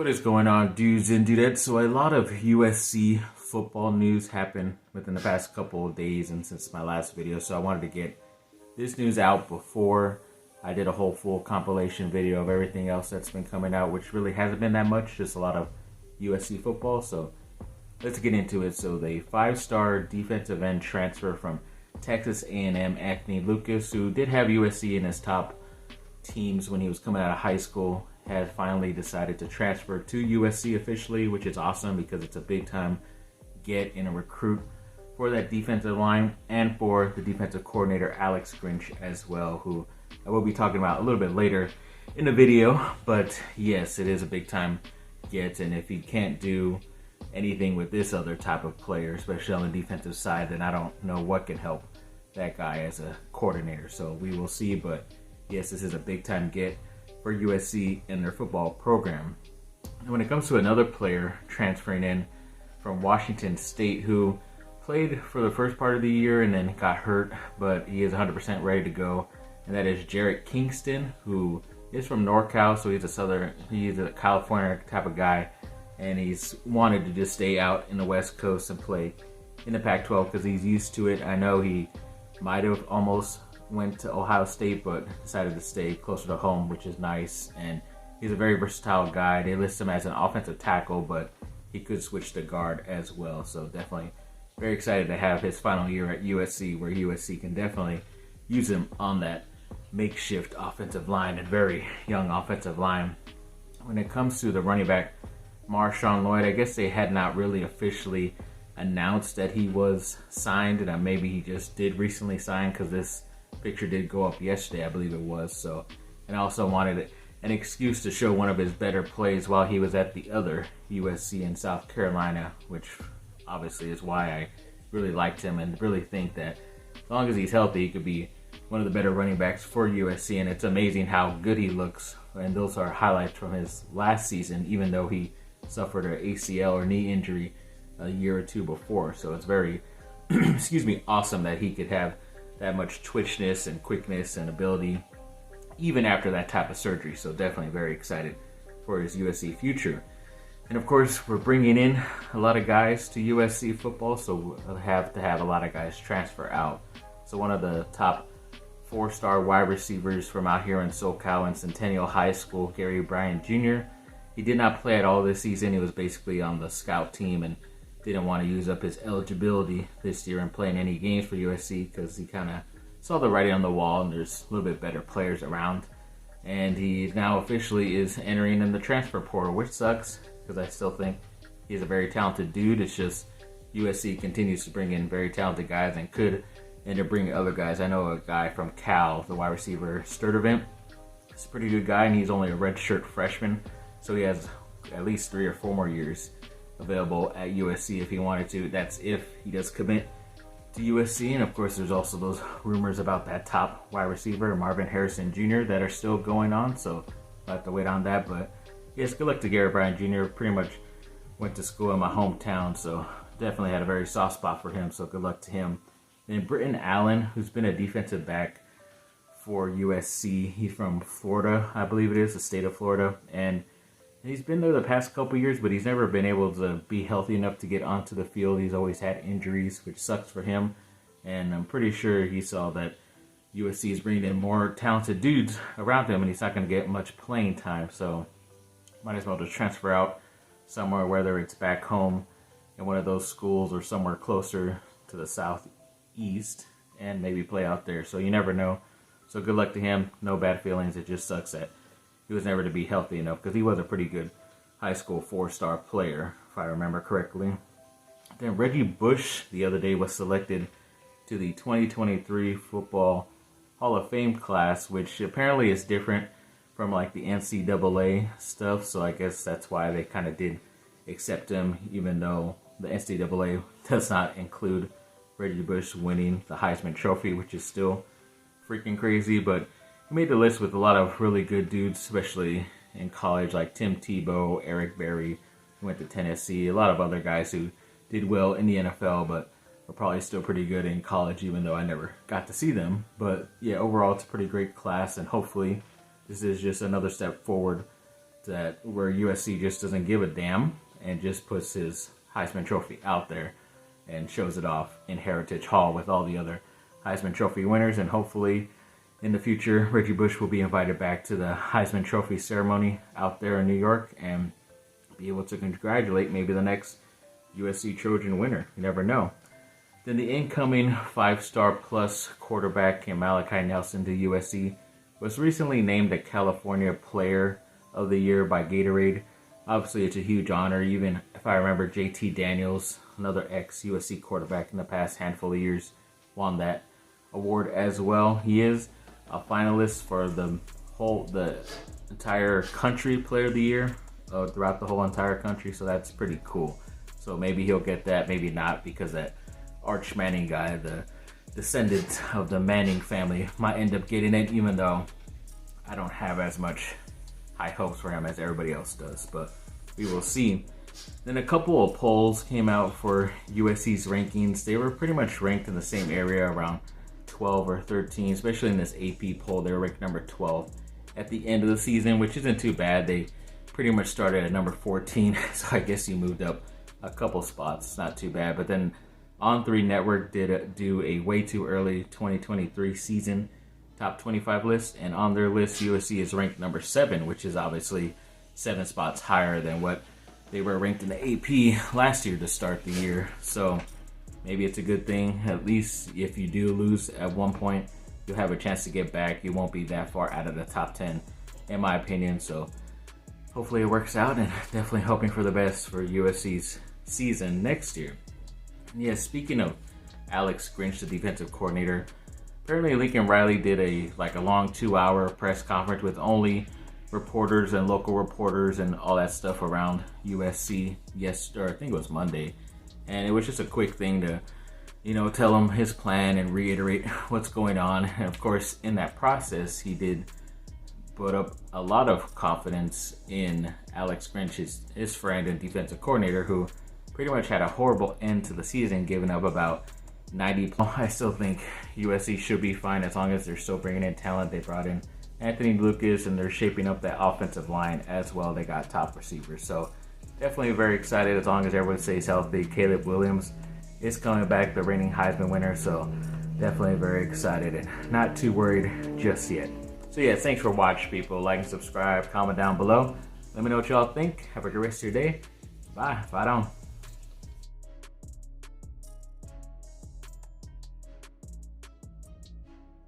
What is going on, dudes and dudettes? So a lot of USC football news happened within the past couple of days and since my last video, so I wanted to get this news out before I did a whole full compilation video of everything else that's been coming out, which really hasn't been that much, just a lot of USC football. So let's get into it. So the five-star defensive end transfer from Texas A&M, Anthony Lucas, who did have USC in his top teams when he was coming out of high school, had finally decided to transfer to USC officially, which is awesome because it's a big time get in a recruit for that defensive line and for the defensive coordinator Alex Grinch as well, who I will be talking about a little bit later in the video. But yes, it is a big time get, and if he can't do anything with this other type of player, especially on the defensive side, then I don't know what can help that guy as a coordinator. So we will see, but yes, this is a big time get for USC in their football program. And when it comes to another player transferring in from Washington State who played for the first part of the year and then got hurt, but he is 100% ready to go, and that is Jarrett Kingston, who is from NorCal, so he's a California type of guy, and he's wanted to just stay out in the West Coast and play in the Pac-12 because he's used to it. I know he might have almost went to Ohio State, but decided to stay closer to home, which is nice. And he's a very versatile guy. They list him as an offensive tackle, but he could switch to guard as well. So definitely very excited to have his final year at USC, where USC can definitely use him on that makeshift offensive line and very young offensive line. When it comes to the running back, Marshawn Lloyd, I guess they had not really officially announced that he was signed, and maybe he just did recently sign because this picture did go up yesterday, I believe it was. So, and I also wanted an excuse to show one of his better plays while he was at the other USC in South Carolina, which obviously is why I really liked him and really think that as long as he's healthy, he could be one of the better running backs for USC. And it's amazing how good he looks, and those are highlights from his last season, even though he suffered an ACL or knee injury a year or two before. So it's very awesome that he could have that much twitchness and quickness and ability even after that type of surgery. So definitely very excited for his USC future. And of course, we're bringing in a lot of guys to USC football, so we'll have to have a lot of guys transfer out. So one of the top four-star wide receivers from out here in SoCal and Centennial High School, Gary Bryant Jr., he did not play at all this season. He was basically on the scout team and didn't want to use up his eligibility this year and play in any games for USC because he kind of saw the writing on the wall and there's a little bit better players around. And he now officially is entering in the transfer portal, which sucks because I still think he's a very talented dude. It's just USC continues to bring in very talented guys and could end up bringing other guys. I know a guy from Cal, the wide receiver, Sturdivant. He's a pretty good guy, and he's only a redshirt freshman, so he has at least 3 or 4 more years available at USC if he wanted to. That's if he does commit to USC. And of course, there's also those rumors about that top wide receiver, Marvin Harrison Jr., that are still going on, so I'll have to wait on that. But yes, good luck to Garrett Bryant Jr. Pretty much went to school in my hometown, so definitely had a very soft spot for him, so good luck to him. Then Britton Allen, who's been a defensive back for USC. He's from Florida, I believe it is, the state of Florida, and he's been there the past couple years, but he's never been able to be healthy enough to get onto the field. He's always had injuries, which sucks for him. And I'm pretty sure he saw that USC is bringing in more talented dudes around him, and he's not going to get much playing time. So might as well just transfer out somewhere, whether it's back home in one of those schools or somewhere closer to the southeast, and maybe play out there. So you never know. So good luck to him. No bad feelings. It just sucks that he was never to be healthy enough because he was a pretty good high school 4-star player, if I remember correctly. Then Reggie Bush the other day was selected to the 2023 Football Hall of Fame class, which apparently is different from like the NCAA stuff. So I guess that's why they kind of did accept him, even though the NCAA does not include Reggie Bush winning the Heisman Trophy, which is still freaking crazy. But he made the list with a lot of really good dudes, especially in college, like Tim Tebow, Eric Berry, who went to Tennessee, a lot of other guys who did well in the NFL, but were probably still pretty good in college, even though I never got to see them. But yeah, overall, it's a pretty great class, and hopefully this is just another step forward that where USC just doesn't give a damn and just puts his Heisman Trophy out there and shows it off in Heritage Hall with all the other Heisman Trophy winners. And hopefully in the future, Reggie Bush will be invited back to the Heisman Trophy ceremony out there in New York and be able to congratulate maybe the next USC Trojan winner. You never know. Then the incoming 5-star plus quarterback Malachi Nelson to USC was recently named a California Player of the Year by Gatorade. Obviously, it's a huge honor. Even if I remember, JT Daniels, another ex-USC quarterback in the past handful of years, won that award as well. He is a finalist for the entire country Player of the Year throughout the whole entire country, so that's pretty cool. So maybe he'll get that, maybe not, because that Arch Manning guy, the descendant of the Manning family, might end up getting it, even though I don't have as much high hopes for him as everybody else does, but we will see. Then a couple of polls came out for USC's rankings. They were pretty much ranked in the same area, around 12 or 13, especially in this AP poll. They were ranked number 12 at the end of the season, which isn't too bad. They pretty much started at number 14, so I guess you moved up a couple spots. It's not too bad. But then On3 Network did do a way too early 2023 season top 25 list, and on their list, USC is ranked number 7, which is obviously 7 spots higher than what they were ranked in the AP last year to start the year. So maybe it's a good thing. At least if you do lose at one point, you'll have a chance to get back. You won't be that far out of the top 10, in my opinion. So hopefully it works out, and definitely hoping for the best for USC's season next year. Yeah, speaking of Alex Grinch, the defensive coordinator, apparently Lincoln Riley did a long 2-hour press conference with only reporters and local reporters and all that stuff around USC yesterday, I think it was Monday. And it was just a quick thing to, tell him his plan and reiterate what's going on. And of course, in that process, he did put up a lot of confidence in Alex Grinch, his friend and defensive coordinator, who pretty much had a horrible end to the season, giving up about 90. I still think USC should be fine as long as they're still bringing in talent. They brought in Anthony Lucas, and they're shaping up that offensive line as well. They got top receivers. So definitely very excited as long as everyone stays healthy. Caleb Williams is coming back, the reigning Heisman winner. So definitely very excited and not too worried just yet. So yeah, thanks for watching, people. Like and subscribe, comment down below. Let me know what y'all think. Have a good rest of your day. Bye. Fight on.